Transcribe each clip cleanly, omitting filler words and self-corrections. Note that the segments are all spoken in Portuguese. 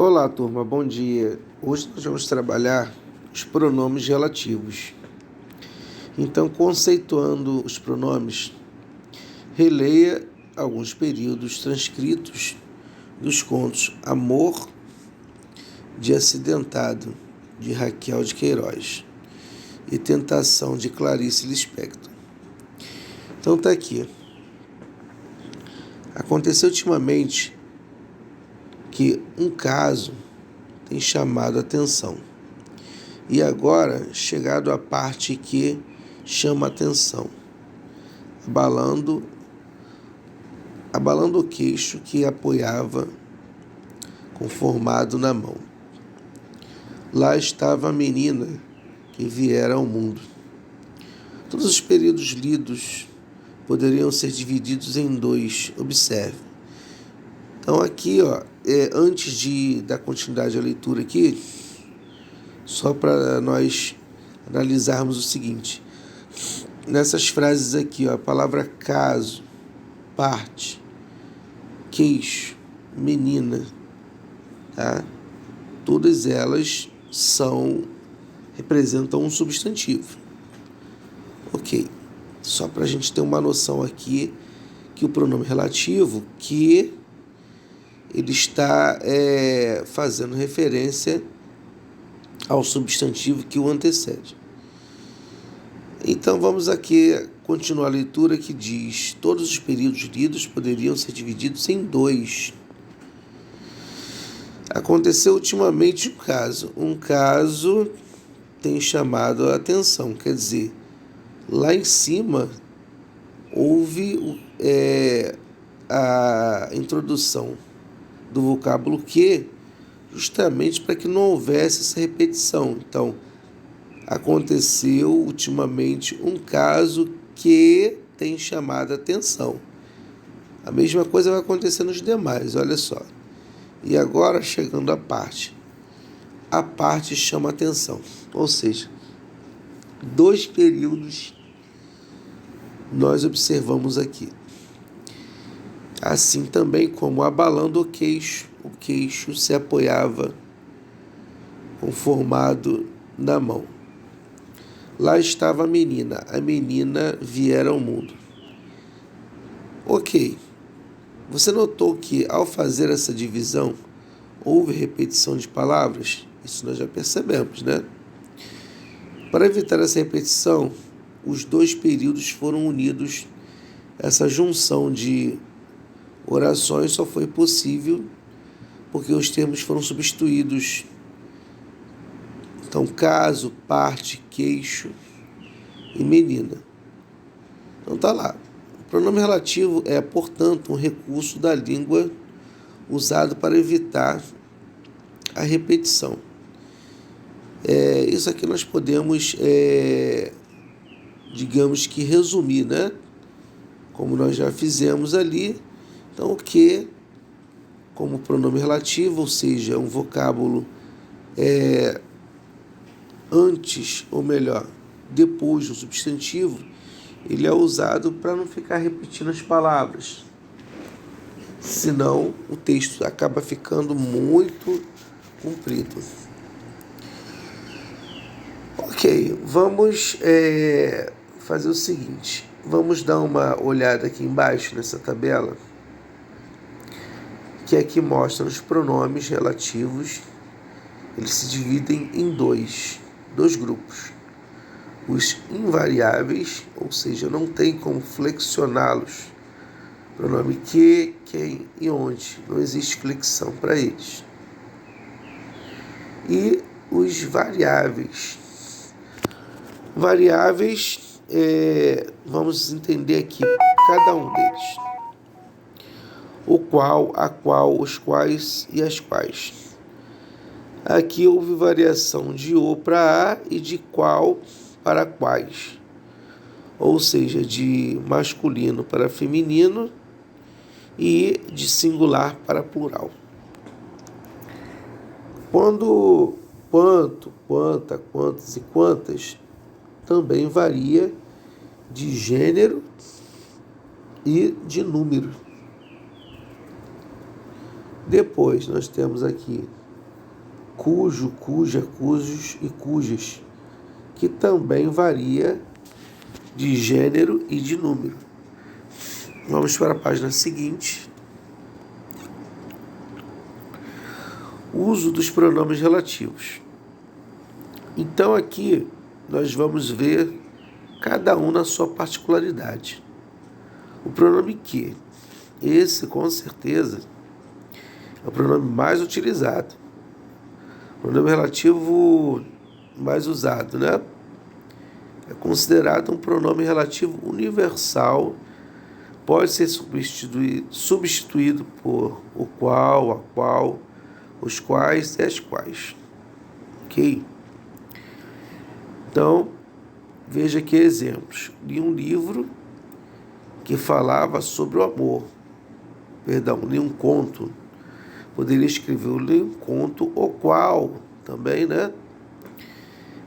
Olá, turma, bom dia. Hoje nós vamos trabalhar os pronomes relativos. Então, conceituando os pronomes, releia alguns períodos transcritos dos contos Amor de Acidentado, de Raquel de Queiroz, e Tentação, de Clarice Lispector. Então, está aqui. Aconteceu ultimamente que um caso tem chamado a atenção. E agora, chegado à parte que chama a atenção, abalando o queixo que apoiava conformado na mão. Lá estava a menina que viera ao mundo. Todos os períodos lidos poderiam ser divididos em dois. Observe. Então aqui, antes de dar continuidade à leitura aqui, só para nós analisarmos o seguinte. Nessas frases aqui, a palavra caso, parte, queixo, menina, tá? Todas elas representam um substantivo. Ok. Só para a gente ter uma noção aqui que o pronome relativo, que ele está fazendo referência ao substantivo que o antecede. Então vamos aqui continuar a leitura que diz: todos os períodos lidos poderiam ser divididos em dois. Aconteceu ultimamente um caso tem chamado a atenção, quer dizer, lá em cima houve a introdução do vocábulo que, justamente para que não houvesse essa repetição. Então, aconteceu ultimamente um caso que tem chamado a atenção. A mesma coisa vai acontecer nos demais, olha só. E agora, chegando à parte. A parte chama a atenção. Ou seja, dois períodos nós observamos aqui. Assim também como abalando o queixo se apoiava conformado na mão. Lá estava a menina viera ao mundo. Ok, você notou que ao fazer essa divisão, houve repetição de palavras? Isso nós já percebemos, né? Para evitar essa repetição, os dois períodos foram unidos. Essa junção de orações só foi possível porque os termos foram substituídos. Então, caso, parte, queixo e menina. Então tá lá. O pronome relativo é, portanto, um recurso da língua usado para evitar a repetição. Isso aqui nós podemos, digamos que resumir, né? Como nós já fizemos ali. Então, o que, como pronome relativo, ou seja, um vocábulo antes, ou melhor, depois do substantivo, ele é usado para não ficar repetindo as palavras. Senão, o texto acaba ficando muito comprido. Ok, vamos fazer o seguinte. Vamos dar uma olhada aqui embaixo nessa tabela, que aqui mostra os pronomes relativos. Eles se dividem em dois grupos. Os invariáveis, ou seja, não tem como flexioná-los. Pronome que, quem e onde. Não existe flexão para eles. E os variáveis. Variáveis, vamos entender aqui cada um deles. O qual, a qual, os quais e as quais. Aqui houve variação de o para a e de qual para quais. Ou seja, de masculino para feminino e de singular para plural. Quando quanto, quanta, quantos e quantas também varia de gênero e de número. Depois nós temos aqui cujo, cuja, cujos e cujas, que também varia de gênero e de número. Vamos para a página seguinte. Uso dos pronomes relativos. Então aqui nós vamos ver cada um na sua particularidade. O pronome que, esse com certeza é o pronome mais utilizado, o pronome relativo mais usado, né? É considerado um pronome relativo universal, pode ser substituído por o qual, a qual, os quais e as quais. Ok? Então, veja aqui exemplos. Li um livro que falava sobre o amor. Li um conto. Poderia escrever li um conto, o qual também, né?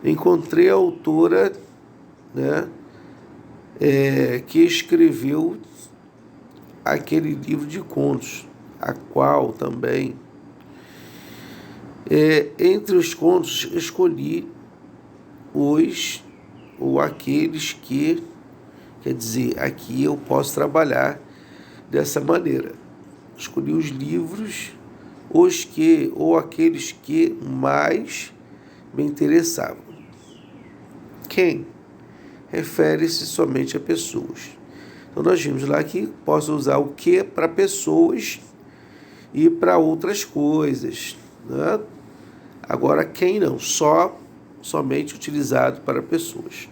Encontrei a autora, né? Que escreveu aquele livro de contos, a qual também. Entre os contos, escolhi os ou aqueles que, quer dizer, aqui eu posso trabalhar dessa maneira. Escolhi os livros, os que ou aqueles que mais me interessavam. Quem? Refere-se somente a pessoas. Então nós vimos lá que posso usar o que para pessoas e para outras coisas, né? Agora quem não, somente utilizado para pessoas.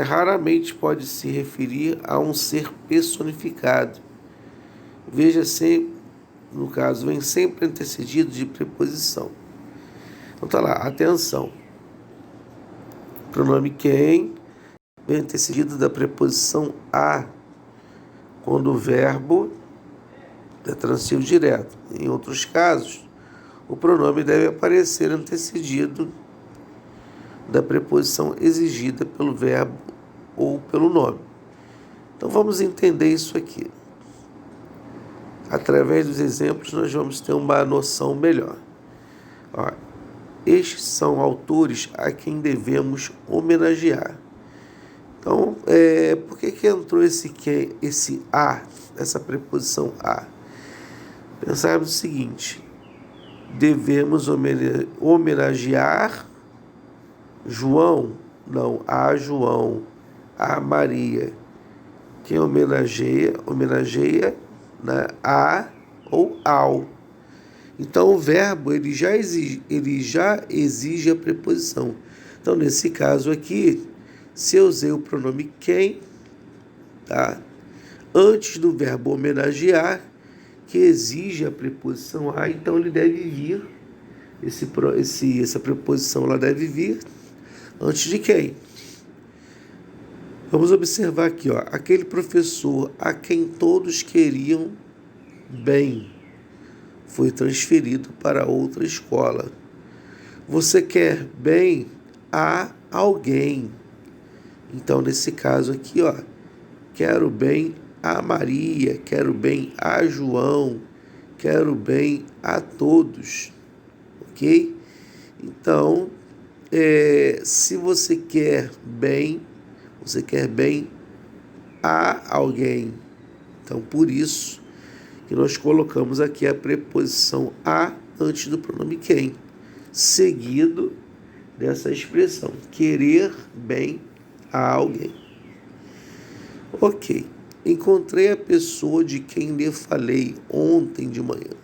Raramente pode se referir a um ser personificado. Veja sempre, no caso, vem sempre antecedido de preposição. Então tá lá, atenção. Pronome quem vem antecedido da preposição a, quando o verbo é transitivo direto. Em outros casos, o pronome deve aparecer antecedido da preposição exigida pelo verbo ou pelo nome. Então vamos entender isso aqui. Através dos exemplos nós vamos ter uma noção melhor. Estes são autores a quem devemos homenagear. Então, por que entrou esse a, essa preposição a? Pensarmos o seguinte: devemos homenagear João, não, a João, a Maria. Quem homenageia, né, a ou ao. Então o verbo ele já exige a preposição. Então nesse caso aqui, se eu usei o pronome quem, tá? Antes do verbo homenagear, que exige a preposição a, então ele deve vir, essa preposição ela deve vir antes de quem? Vamos observar aqui, aquele professor a quem todos queriam bem foi transferido para outra escola. Você quer bem a alguém. Então, nesse caso aqui, quero bem a Maria, quero bem a João, quero bem a todos. Ok? Então, se você quer bem a alguém. Então, por isso que nós colocamos aqui a preposição a antes do pronome quem, seguido dessa expressão, querer bem a alguém. Ok, encontrei a pessoa de quem lhe falei ontem de manhã.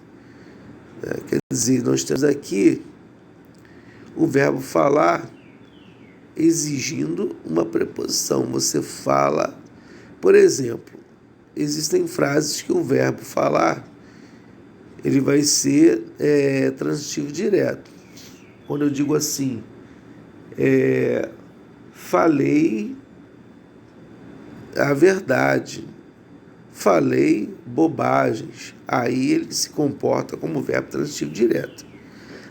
Quer dizer, nós temos aqui o verbo falar exigindo uma preposição. Você fala, por exemplo, existem frases que o verbo falar ele vai ser transitivo direto. Quando eu digo assim, falei a verdade, falei bobagens, aí ele se comporta como verbo transitivo direto.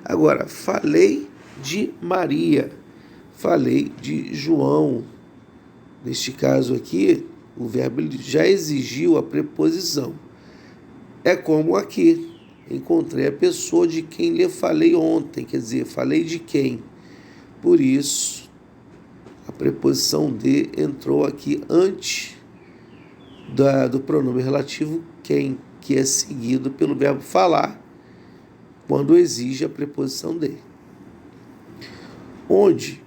Agora, falei de Maria, falei de João. Neste caso aqui, o verbo já exigiu a preposição. É como aqui. encontrei a pessoa de quem lhe falei ontem, quer dizer, falei de quem. Por isso, a preposição de entrou aqui antes do pronome relativo quem, que é seguido pelo verbo falar, quando exige a preposição de. Onde?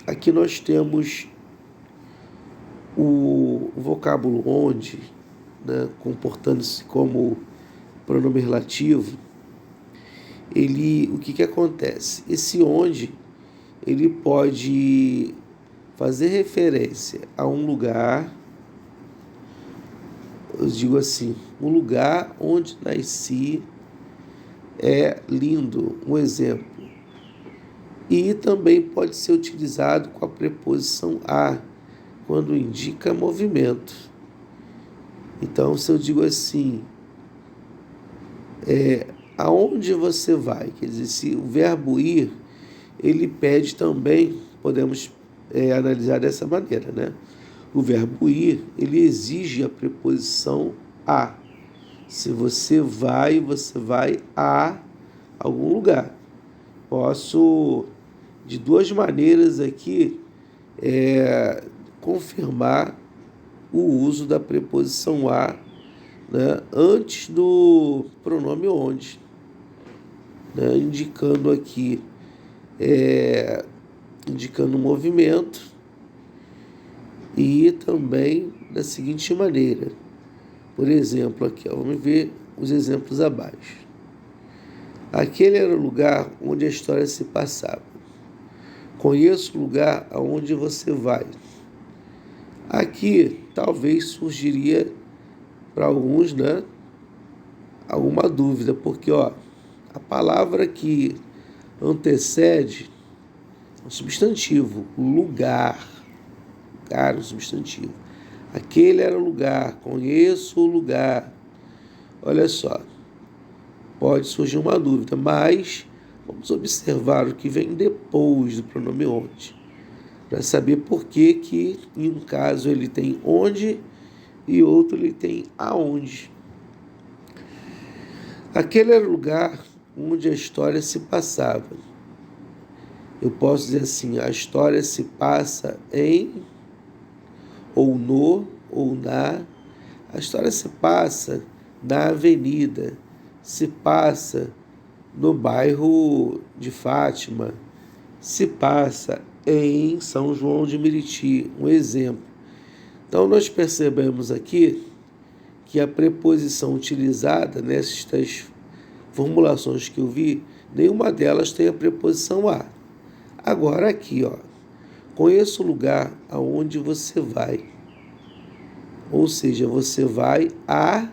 Aqui nós temos o vocábulo onde, né, comportando-se como pronome relativo. O que acontece? Esse onde, ele pode fazer referência a um lugar, eu digo assim, o lugar onde nasci é lindo, um exemplo. E também pode ser utilizado com a preposição a, quando indica movimento. Então, se eu digo assim, aonde você vai? Quer dizer, se o verbo ir, ele pede também, podemos analisar dessa maneira, né? O verbo ir, ele exige a preposição a. Se você vai a algum lugar. Posso, de duas maneiras aqui, confirmar o uso da preposição a, né, antes do pronome onde, né, indicando aqui, indicando o movimento, e também da seguinte maneira. Por exemplo, aqui, vamos ver os exemplos abaixo. Aquele era o lugar onde a história se passava. Conheço o lugar aonde você vai. Aqui talvez surgiria para alguns, né, alguma dúvida, porque a palavra que antecede é um substantivo, lugar, um substantivo. Aquele era o lugar, conheço o lugar. Olha só, pode surgir uma dúvida, mas vamos observar o que vem depois do pronome onde, para saber por que em um caso ele tem onde e outro ele tem aonde. Aquele era o lugar onde a história se passava. Eu posso dizer assim, a história se passa em, ou no, ou na. A história se passa na avenida, se passa no bairro de Fátima, se passa em São João de Meriti, um exemplo. Então, nós percebemos aqui que a preposição utilizada nestas formulações que eu vi, nenhuma delas tem a preposição a. Agora aqui, conheço o lugar aonde você vai. Ou seja, você vai a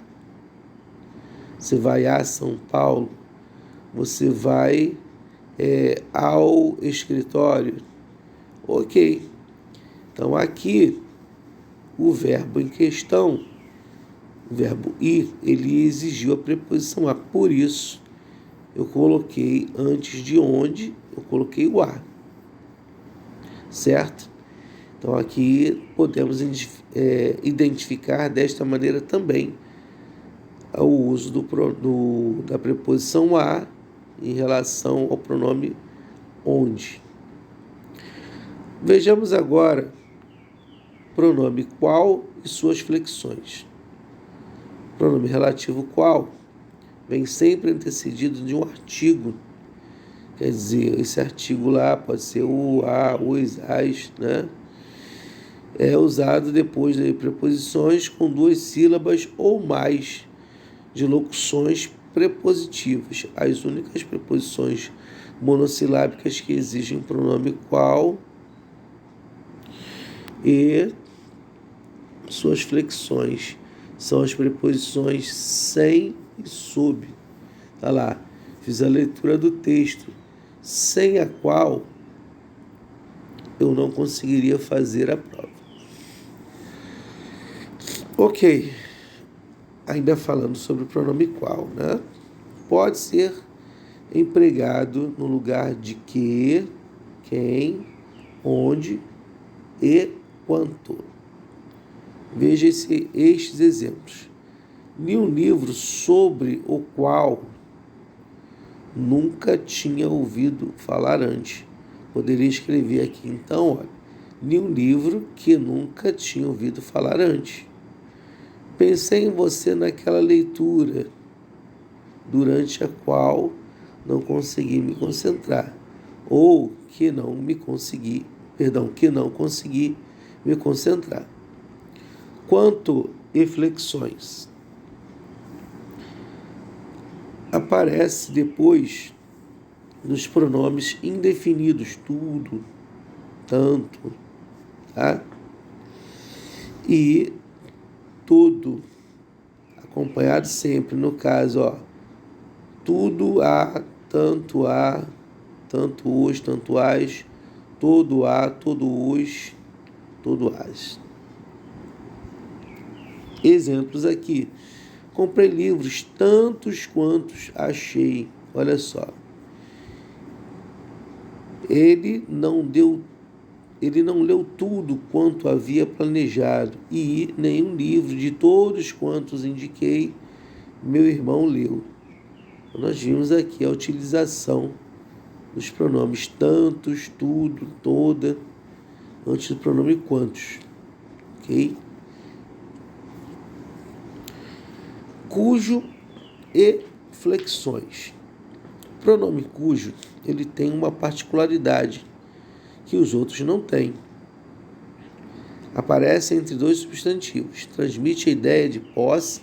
São Paulo, você vai ao escritório. Ok. Então aqui, o verbo em questão, o verbo ir, ele exigiu a preposição a. Por isso, eu coloquei antes de onde, eu coloquei o a. Certo? Então aqui podemos identificar desta maneira também o uso da preposição a em relação ao pronome onde. Vejamos agora pronome qual e suas flexões. Pronome relativo qual vem sempre antecedido de um artigo. Quer dizer, esse artigo lá pode ser o, a, os, as, né? É usado depois de preposições com duas sílabas ou mais de locuções prepositivas. As únicas preposições monossilábicas que exigem pronome qual e suas flexões são as preposições sem e sob. Tá lá, fiz a leitura do texto, sem a qual eu não conseguiria fazer a prova. Ok, ainda falando sobre o pronome qual, né? Pode ser empregado no lugar de que, quem, onde e quanto. Veja estes exemplos. li um livro sobre o qual nunca tinha ouvido falar antes. Poderia escrever aqui, então, olha, li um livro que nunca tinha ouvido falar antes. Pensei em você naquela leitura, durante a qual não consegui me concentrar, ou que não consegui me concentrar. Quanto reflexões, aparece depois dos pronomes indefinidos, tudo, tanto, tá? E todo, acompanhado sempre, no caso, tudo há, tanto os, tanto as, todo há, todo os, todo as. Exemplos aqui. Comprei livros tantos quantos achei. Olha só. Ele não leu tudo quanto havia planejado, e nenhum livro de todos quantos indiquei meu irmão leu. Nós vimos aqui a utilização dos pronomes tantos, tudo, toda, antes do pronome quantos. Ok? Cujo e flexões. O pronome cujo, ele tem uma particularidade que os outros não têm. Aparece entre dois substantivos. Transmite a ideia de posse,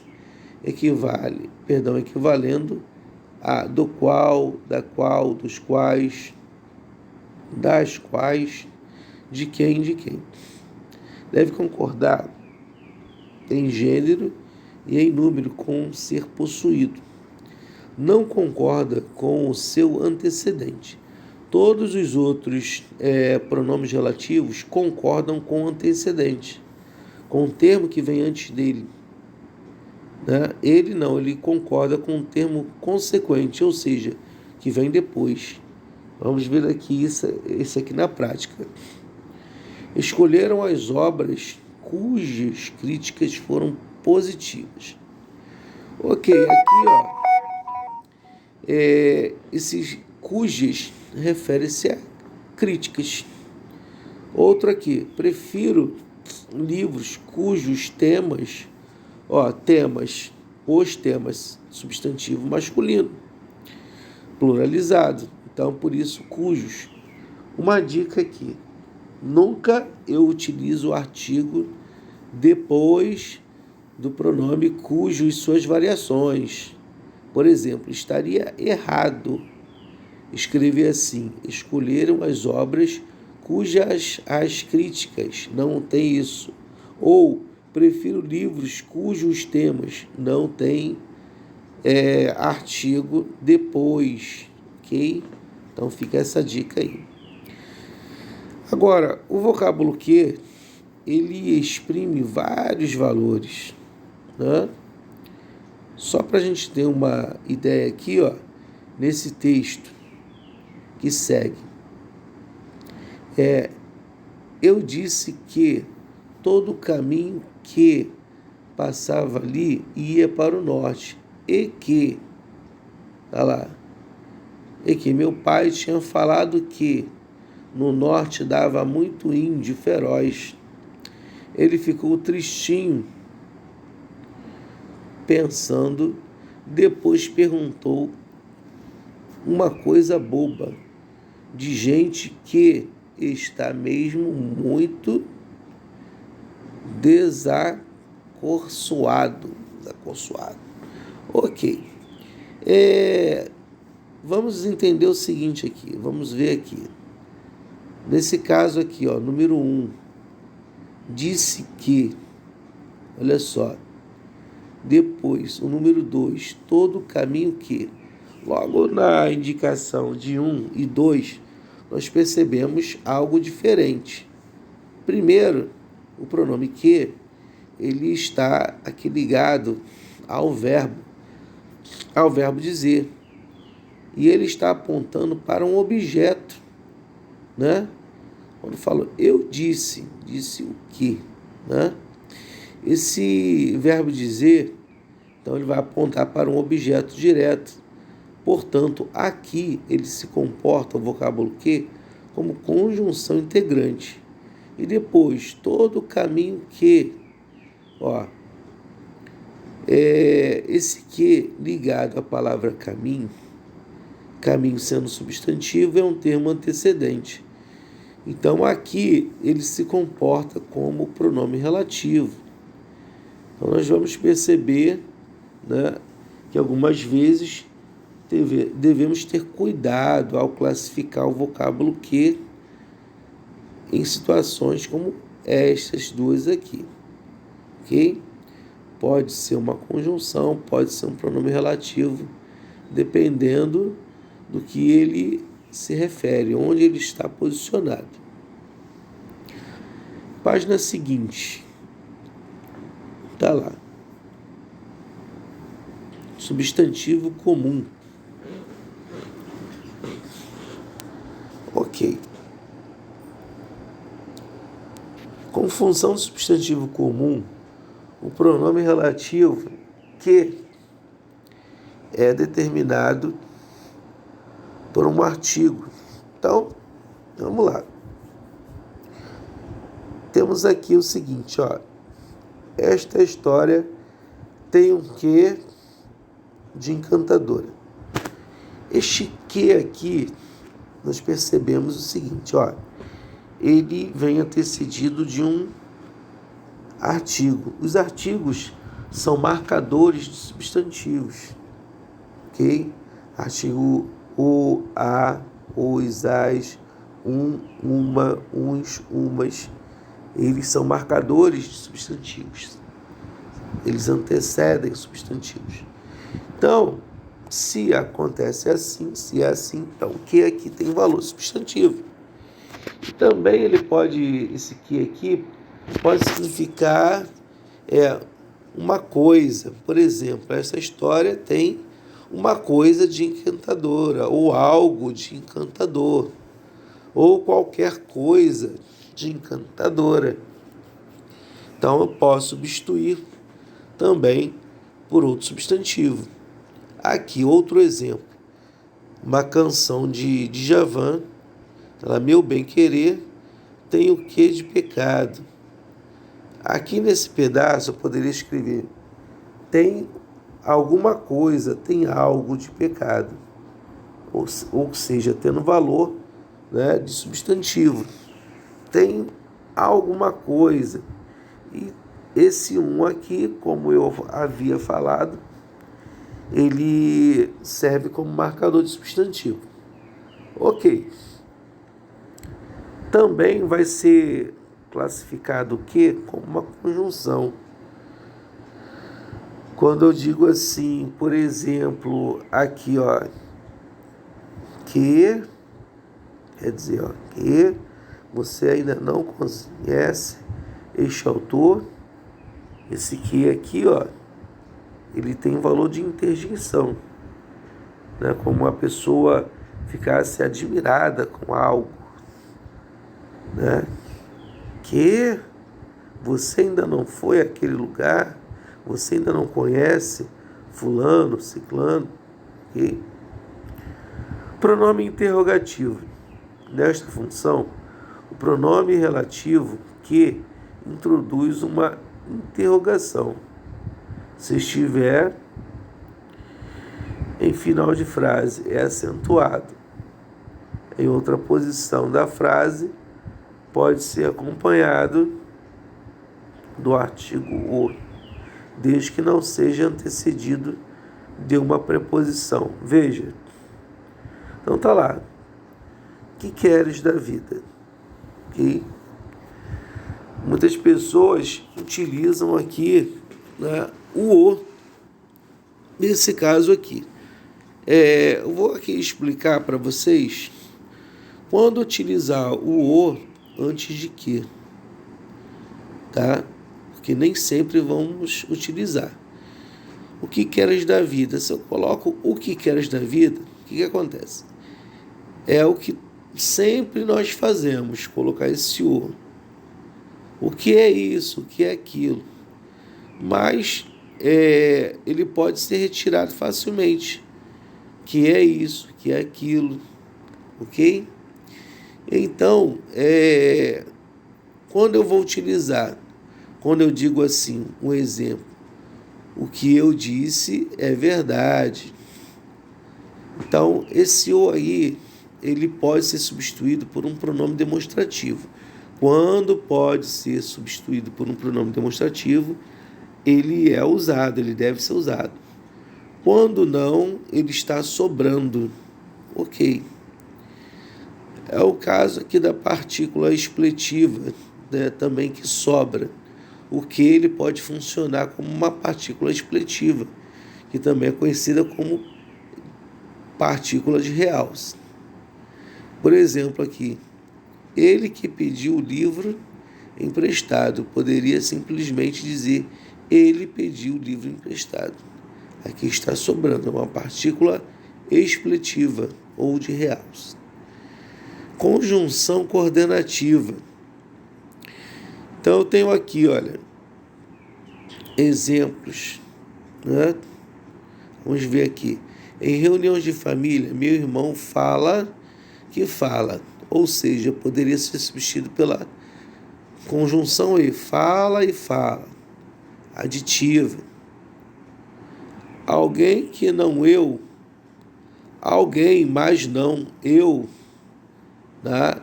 equivalendo a do qual, da qual, dos quais, das quais, de quem. Deve concordar em gênero e em número com ser possuído. Não concorda com o seu antecedente. Todos os outros pronomes relativos concordam com o antecedente, com o termo que vem antes dele. Né? Ele não, ele concorda com o termo consequente, ou seja, que vem depois. Vamos ver aqui isso aqui na prática. Escolheram as obras cujas críticas foram positivas. Ok, aqui esses cujas refere-se a críticas. Outro aqui, prefiro livros cujos temas, os temas, substantivo masculino, pluralizado. Então, por isso, cujos. Uma dica aqui, nunca eu utilizo o artigo depois do pronome cujo e suas variações. Por exemplo, estaria errado escrever assim: escolheram as obras cujas as críticas. Não tem isso. Ou prefiro livros cujos temas. Não tem artigo depois. Ok? Então fica essa dica aí. Agora, o vocábulo que ele exprime vários valores, né? Só para a gente ter uma ideia aqui, nesse texto que segue. Eu disse que todo o caminho que passava ali ia para o norte, e que meu pai tinha falado que no norte dava muito índio feroz. Ele ficou tristinho, pensando, depois perguntou uma coisa boba, de gente que está mesmo muito desacorçoado. Ok. Vamos entender o seguinte aqui, vamos ver aqui. Nesse caso aqui, número 1, disse que, olha só, depois, o número 2, todo o caminho que. Logo na indicação de 1 e 2, nós percebemos algo diferente. Primeiro, o pronome que, ele está aqui ligado ao verbo dizer. E ele está apontando para um objeto, né? Quando falo eu disse o que, né? Esse verbo dizer Então ele vai apontar para um objeto direto. Portanto, aqui ele se comporta, o vocábulo que, como conjunção integrante. E depois, todo o caminho que, ó, esse que ligado à palavra caminho, caminho sendo substantivo, é um termo antecedente. Então aqui ele se comporta como pronome relativo. Então nós vamos perceber, né, que algumas vezes devemos ter cuidado ao classificar o vocábulo que em situações como estas duas aqui, ok? Pode ser uma conjunção, pode ser um pronome relativo, dependendo do que ele se refere, onde ele está posicionado. Página seguinte, está lá. Substantivo comum. Ok. Com função do substantivo comum, o pronome relativo que é determinado por um artigo. Então, vamos lá. Temos aqui o seguinte, ó. Esta história tem um quê de encantadora. Este que aqui, nós percebemos o seguinte, ó. Ele vem antecedido de um artigo. Os artigos são marcadores de substantivos, ok? Artigo o, a, os, as, uma, uns, umas. Eles são marcadores de substantivos. Eles antecedem substantivos. Então, se acontece assim, se é assim, então o que aqui tem valor substantivo. E também ele pode, esse que aqui, pode significar uma coisa. Por exemplo, essa história tem uma coisa de encantadora, ou algo de encantador, ou qualquer coisa de encantadora. Então eu posso substituir também por outro substantivo. Aqui outro exemplo, uma canção de Djavan, ela, meu bem-querer, tem o quê de pecado. Aqui nesse pedaço eu poderia escrever, tem alguma coisa, tem algo de pecado, ou seja, tendo valor, né, de substantivo. Tem alguma coisa. E esse aqui, como eu havia falado, ele serve como marcador de substantivo. Ok. Também vai ser classificado o quê? Como uma conjunção. Quando eu digo assim, por exemplo, aqui, ó, que, quer dizer, ó, que você ainda não conhece este autor, esse que aqui, ó, ele tem valor de interjeição, né? Como uma pessoa ficasse admirada com algo, né? Que você ainda não foi àquele lugar, você ainda não conhece fulano, ciclano, ok? Pronome interrogativo. Nesta função, o pronome relativo que introduz uma interrogação. Se estiver em final de frase, é acentuado. Em outra posição da frase, pode ser acompanhado do artigo o, desde que não seja antecedido de uma preposição. Veja. Então tá lá. O que queres da vida? Okay? Muitas pessoas utilizam aqui, né, o nesse caso aqui. Eu vou aqui explicar para vocês quando utilizar o antes de que, tá? Porque nem sempre vamos utilizar. O que queres da vida? Se eu coloco o que queres da vida, o que acontece? É o que sempre nós fazemos, colocar esse o. O que é isso? O que é aquilo? Mas ele pode ser retirado facilmente, que é isso, que é aquilo, ok? Então, quando eu vou utilizar, quando eu digo assim, um exemplo, o que eu disse é verdade. Então, esse o aí, ele pode ser substituído por um pronome demonstrativo. Quando pode ser substituído por um pronome demonstrativo, ele é usado, ele deve ser usado. Quando não, ele está sobrando. Ok. É o caso aqui da partícula expletiva, né, também que sobra. O que ele pode funcionar como uma partícula expletiva, que também é conhecida como partícula de Reals. Por exemplo, aqui, ele que pediu o livro emprestado, poderia simplesmente dizer ele pediu o livro emprestado. Aqui está sobrando uma partícula expletiva ou de Reals. Conjunção coordenativa. Então eu tenho aqui, olha, exemplos, né? Vamos ver aqui. Em reuniões de família, meu irmão fala que fala, ou seja, poderia ser substituído pela conjunção e fala, aditiva. Alguém que não eu, alguém, mas não eu, né?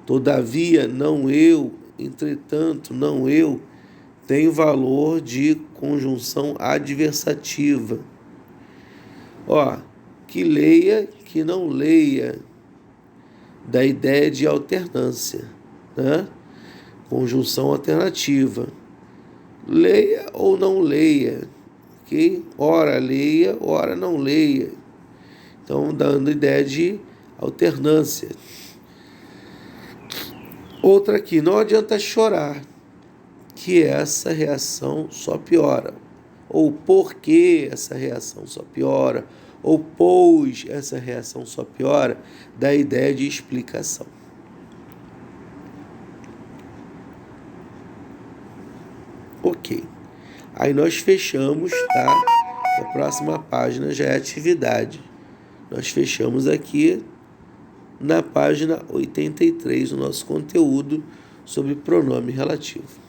Todavia, não eu, entretanto, não eu, tem valor de conjunção adversativa. Que leia, que não leia, da ideia de alternância, né? Conjunção alternativa. Leia ou não leia, ok? Ora leia, ora não leia. Então, dando ideia de alternância. Outra aqui, não adianta chorar, que essa reação só piora. Ou porque essa reação só piora, ou pois essa reação só piora, da ideia de explicação. Ok. Aí nós fechamos, tá? A próxima página já é atividade. Nós fechamos aqui na página 83 o nosso conteúdo sobre pronome relativo.